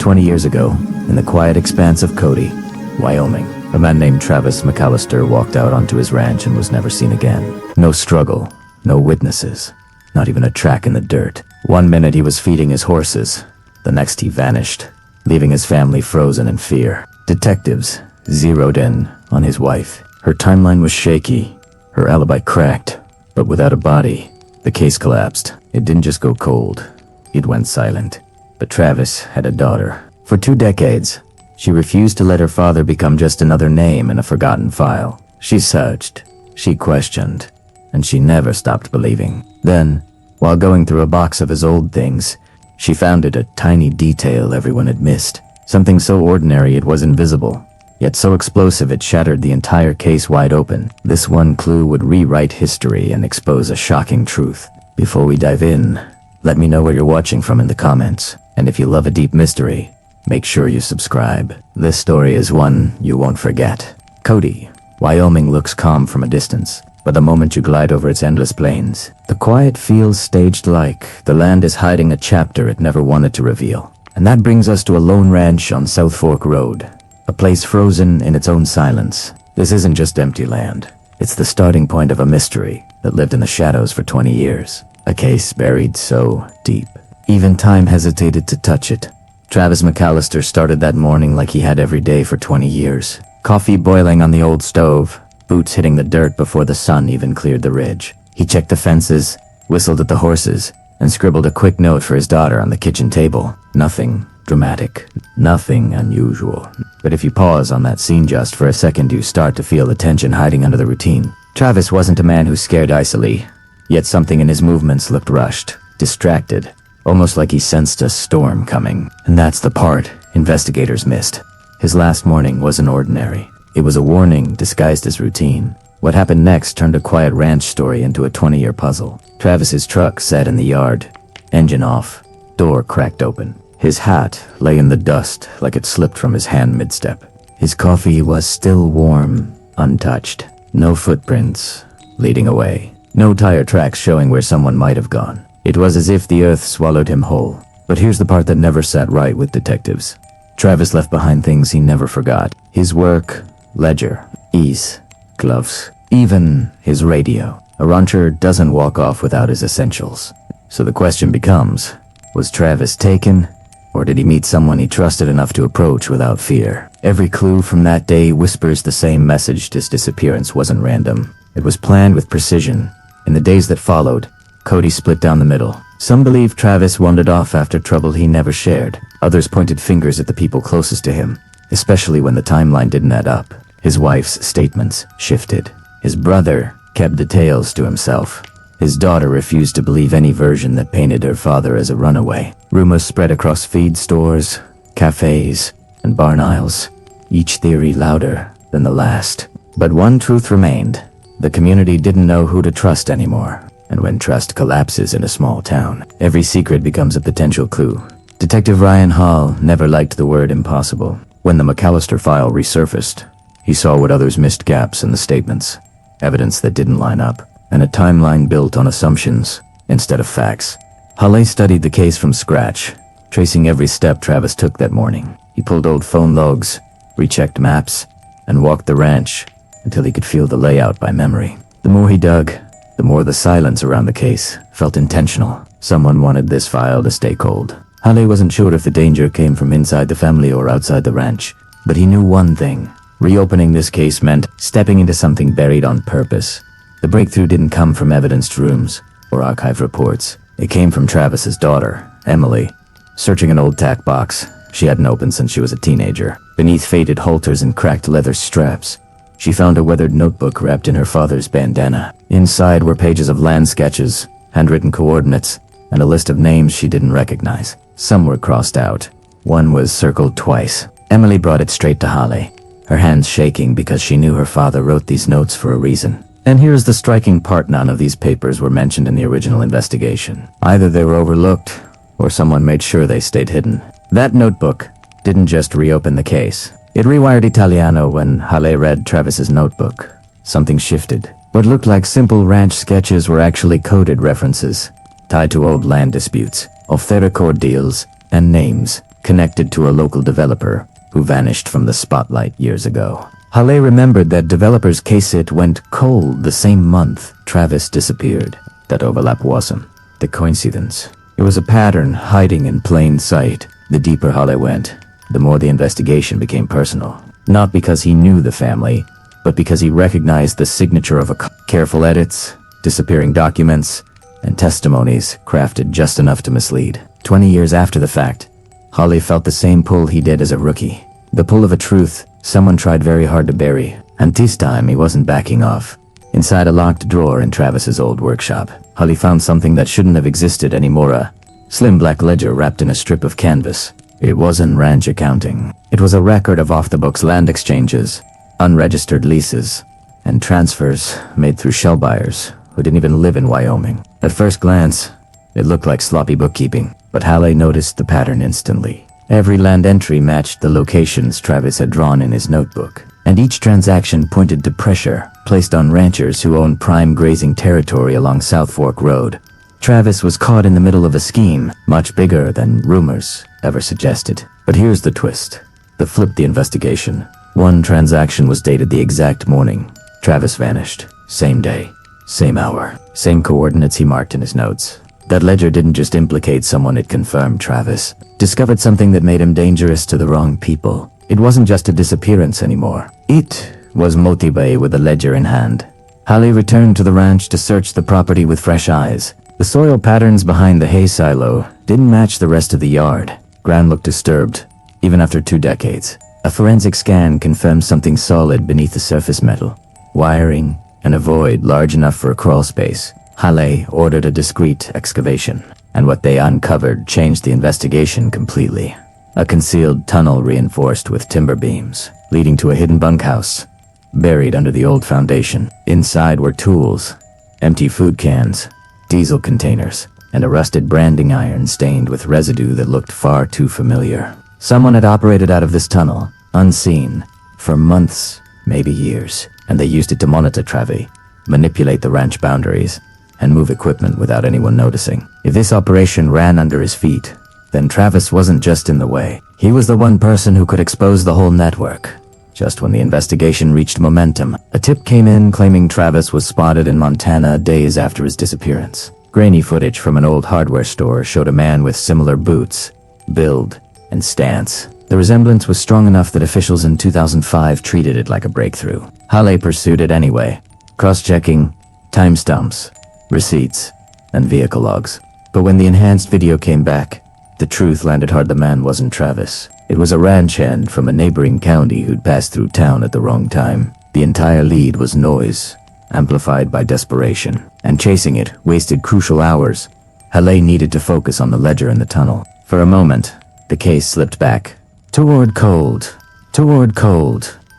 20 years ago, in the quiet expanse of Cody, Wyoming, a man named Travis McAllister walked out onto his ranch and was never seen again. No struggle, no witnesses, not even a track in the dirt. One minute he was feeding his horses, the next he vanished, leaving his family frozen in fear. Detectives zeroed in on his wife. Her timeline was shaky, her alibi cracked, but without a body, the case collapsed. It didn't just go cold, it went silent. But Travis had a daughter. For 2 decades, she refused to let her father become just another name in a forgotten file. She searched, she questioned, and she never stopped believing. Then, while going through a box of his old things, she found a tiny detail everyone had missed. Something so ordinary it was invisible, yet so explosive it shattered the entire case wide open. This one clue would rewrite history and expose a shocking truth. Before we dive in, let me know where you're watching from in the comments. And if you love a deep mystery, make sure you subscribe. This story is one you won't forget. Cody, Wyoming looks calm from a distance, but the moment you glide over its endless plains, the quiet feels staged like the land is hiding a chapter it never wanted to reveal. And that brings us to a lone ranch on South Fork Road, a place frozen in its own silence. This isn't just empty land. It's the starting point of a mystery that lived in the shadows for 20 years. A case buried so deep, even time hesitated to touch it. Travis McAllister started that morning like he had every day for 20 years. Coffee boiling on the old stove, boots hitting the dirt before the sun even cleared the ridge. He checked the fences, whistled at the horses, and scribbled a quick note for his daughter on the kitchen table. Nothing dramatic, nothing unusual. But if you pause on that scene just for a second, you start to feel the tension hiding under the routine. Travis wasn't a man who scared easily, yet something in his movements looked rushed, distracted, almost like he sensed a storm coming. And that's the part investigators missed. His last morning wasn't ordinary. It was a warning disguised as routine. What happened next turned a quiet ranch story into a 20-year puzzle. Travis's truck sat in the yard, engine off, door cracked open. His hat lay in the dust like it slipped from his hand mid-step. His coffee was still warm, untouched. No footprints leading away. No tire tracks showing where someone might have gone. It was as if the earth swallowed him whole. But here's the part that never sat right with detectives. Travis left behind things he never forgot. His work, ledger, ease, gloves, even his radio. A rancher doesn't walk off without his essentials. So the question becomes, was Travis taken, or did he meet someone he trusted enough to approach without fear? Every clue from that day whispers the same message. This disappearance wasn't random. It was planned with precision. In the days that followed, Cody split down the middle. Some believe Travis wandered off after trouble he never shared. Others pointed fingers at the people closest to him, especially when the timeline didn't add up. His wife's statements shifted. His brother kept details to himself. His daughter refused to believe any version that painted her father as a runaway. Rumors spread across feed stores, cafes, and barn aisles, each theory louder than the last. But one truth remained. The community didn't know who to trust anymore. And when trust collapses in a small town, every secret becomes a potential clue. Detective Ryan Hall never liked the word impossible. When the McAllister file resurfaced, he saw what others missed: gaps in the statements, evidence that didn't line up, and a timeline built on assumptions instead of facts. Hall studied the case from scratch, tracing every step Travis took that morning. He pulled old phone logs, rechecked maps, and walked the ranch until he could feel the layout by memory. The more he dug, the more the silence around the case felt intentional. Someone wanted this file to stay cold. Hale wasn't sure if the danger came from inside the family or outside the ranch, but he knew one thing. Reopening this case meant stepping into something buried on purpose. The breakthrough didn't come from evidenced rooms or archive reports. It came from Travis's daughter, Emily, searching an old tack box she hadn't opened since she was a teenager. Beneath faded halters and cracked leather straps, she found a weathered notebook wrapped in her father's bandana. Inside were pages of land sketches, handwritten coordinates, and a list of names she didn't recognize. Some were crossed out. One was circled twice. Emily brought it straight to Holly, her hands shaking because she knew her father wrote these notes for a reason. And here's the striking part: none of these papers were mentioned in the original investigation. Either they were overlooked, or someone made sure they stayed hidden. That notebook didn't just reopen the case. It rewired Italiano when Hale read Travis's notebook. Something shifted. What looked like simple ranch sketches were actually coded references, tied to old land disputes, off-the-record deals, and names connected to a local developer who vanished from the spotlight years ago. Halle remembered that developer's case went cold the same month Travis disappeared. That overlap wasn't the coincidence. It was a pattern hiding in plain sight. The deeper Halle went, the more the investigation became personal. Not because he knew the family, but because he recognized the signature of careful edits, disappearing documents, and testimonies crafted just enough to mislead. 20 years after the fact, Halle felt the same pull he did as a rookie. The pull of a truth someone tried very hard to bury. And this time he wasn't backing off. Inside a locked drawer in Travis's old workshop, Halle found something that shouldn't have existed anymore, a slim black ledger wrapped in a strip of canvas. It wasn't ranch accounting. It was a record of off-the-books land exchanges, unregistered leases, and transfers made through shell buyers who didn't even live in Wyoming. At first glance, it looked like sloppy bookkeeping, but Halle noticed the pattern instantly. Every land entry matched the locations Travis had drawn in his notebook, and each transaction pointed to pressure placed on ranchers who owned prime grazing territory along South Fork Road. Travis was caught in the middle of a scheme much bigger than rumors ever suggested. But here's the twist that flipped the investigation. One transaction was dated the exact morning Travis vanished. Same day, same hour, same coordinates he marked in his notes. That ledger didn't just implicate someone, it confirmed Travis discovered something that made him dangerous to the wrong people. It wasn't just a disappearance anymore. It was motivated with a ledger in hand. Halle returned to the ranch to search the property with fresh eyes. The soil patterns behind the hay silo didn't match the rest of the yard. Ground looked disturbed, even after 2 decades. A forensic scan confirmed something solid beneath the surface metal. Wiring and a void large enough for a crawl space. Halle ordered a discreet excavation, and what they uncovered changed the investigation completely. A concealed tunnel reinforced with timber beams, leading to a hidden bunkhouse, buried under the old foundation. Inside were tools, empty food cans, diesel containers, and a rusted branding iron stained with residue that looked far too familiar. Someone had operated out of this tunnel, unseen, for months, maybe years, and they used it to monitor Travis, manipulate the ranch boundaries, and move equipment without anyone noticing. If this operation ran under his feet, then Travis wasn't just in the way. He was the one person who could expose the whole network. Just when the investigation reached momentum, a tip came in claiming Travis was spotted in Montana days after his disappearance. Grainy footage from an old hardware store showed a man with similar boots, build, and stance. The resemblance was strong enough that officials in 2005 treated it like a breakthrough. Halle pursued it anyway, cross-checking timestamps, receipts, and vehicle logs. But when the enhanced video came back, the truth landed hard. The man wasn't Travis. It was a ranch hand from a neighboring county who'd passed through town at the wrong time. The entire lead was noise, amplified by desperation, and chasing it wasted crucial hours. Halle needed to focus on the ledger in the tunnel. For a moment, the case slipped back. Toward cold.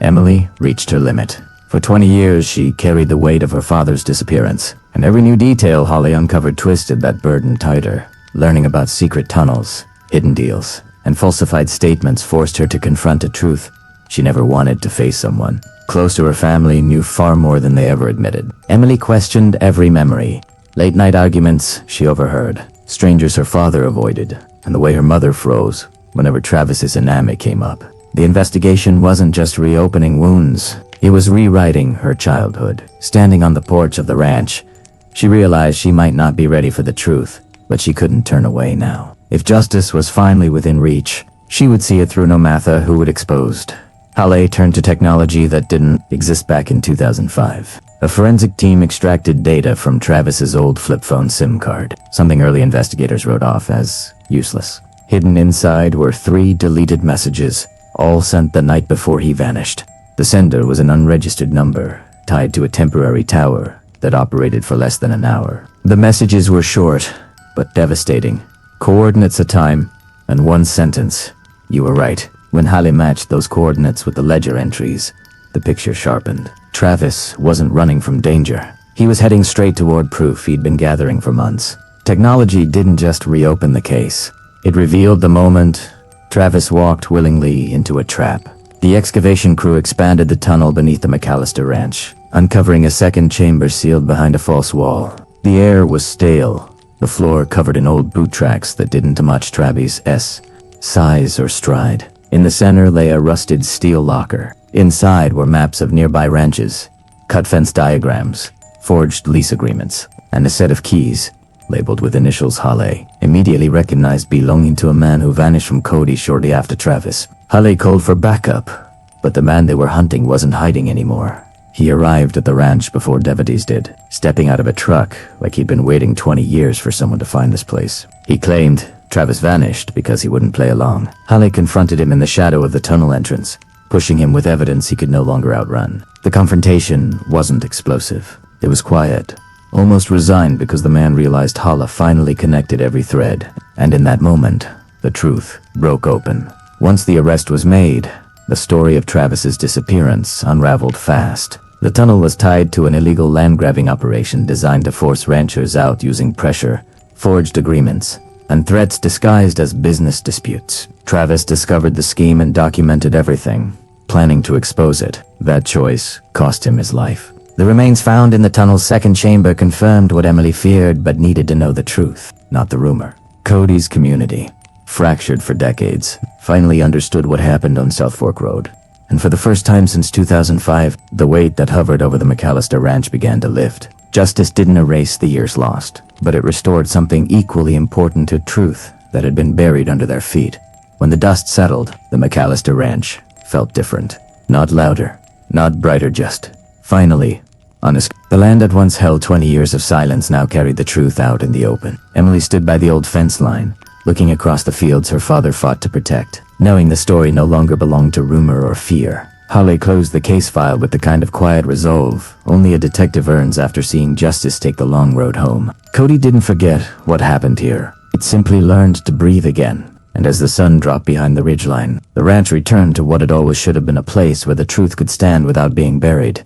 Emily reached her limit. For 20 years, she carried the weight of her father's disappearance, and every new detail Halle uncovered twisted that burden tighter. Learning about secret tunnels, hidden deals, and falsified statements forced her to confront a truth she never wanted to face. Someone close to her family knew far more than they ever admitted. Emily questioned every memory, late-night arguments she overheard, strangers her father avoided, and the way her mother froze whenever Travis's enemy came up. The investigation wasn't just reopening wounds, it was rewriting her childhood. Standing on the porch of the ranch, she realized she might not be ready for the truth, but she couldn't turn away now. If justice was finally within reach, she would see it through no matter who it exposed. Halle turned to technology that didn't exist back in 2005. A forensic team extracted data from Travis's old flip phone SIM card, something early investigators wrote off as useless. Hidden inside were 3 deleted messages, all sent the night before he vanished. The sender was an unregistered number, tied to a temporary tower that operated for less than an hour. The messages were short, but devastating. Coordinates, a time, and one sentence. You were right. When Halle matched those coordinates with the ledger entries, the picture sharpened. Travis wasn't running from danger. He was heading straight toward proof he'd been gathering for months. Technology didn't just reopen the case. It revealed the moment Travis walked willingly into a trap. The excavation crew expanded the tunnel beneath the McAllister ranch, uncovering a second chamber sealed behind a false wall. The air was stale, the floor covered in old boot tracks that didn't match Travis's size or stride. In the center lay a rusted steel locker. Inside were maps of nearby ranches, cut fence diagrams, forged lease agreements, and a set of keys, labeled with initials Halle, immediately recognized belonging to a man who vanished from Cody shortly after Travis. Halle called for backup, but the man they were hunting wasn't hiding anymore. He arrived at the ranch before Devotees did, stepping out of a truck like he'd been waiting 20 years for someone to find this place. He claimed Travis vanished because he wouldn't play along. Halle confronted him in the shadow of the tunnel entrance, pushing him with evidence he could no longer outrun. The confrontation wasn't explosive. It was quiet, almost resigned, because the man realized Halle finally connected every thread. And in that moment, the truth broke open. Once the arrest was made, the story of Travis's disappearance unraveled fast. The tunnel was tied to an illegal land-grabbing operation designed to force ranchers out using pressure, forged agreements, and threats disguised as business disputes. Travis discovered the scheme and documented everything, planning to expose it. That choice cost him his life. The remains found in the tunnel's second chamber confirmed what Emily feared but needed to know the truth, not the rumor. Cody's community, fractured for decades, finally understood what happened on South Fork Road. And for the first time since 2005, the weight that hovered over the McAllister Ranch began to lift. Justice didn't erase the years lost, but it restored something equally important to truth that had been buried under their feet. When the dust settled, the McAllister Ranch felt different. Not louder, not brighter, just finally honest. The land that once held 20 years of silence now carried the truth out in the open. Emily stood by the old fence line, looking across the fields her father fought to protect, knowing the story no longer belonged to rumor or fear. Halle closed the case file with the kind of quiet resolve only a detective earns after seeing justice take the long road home. Cody didn't forget what happened here. It simply learned to breathe again. And as the sun dropped behind the ridgeline, the ranch returned to what it always should have been, a place where the truth could stand without being buried.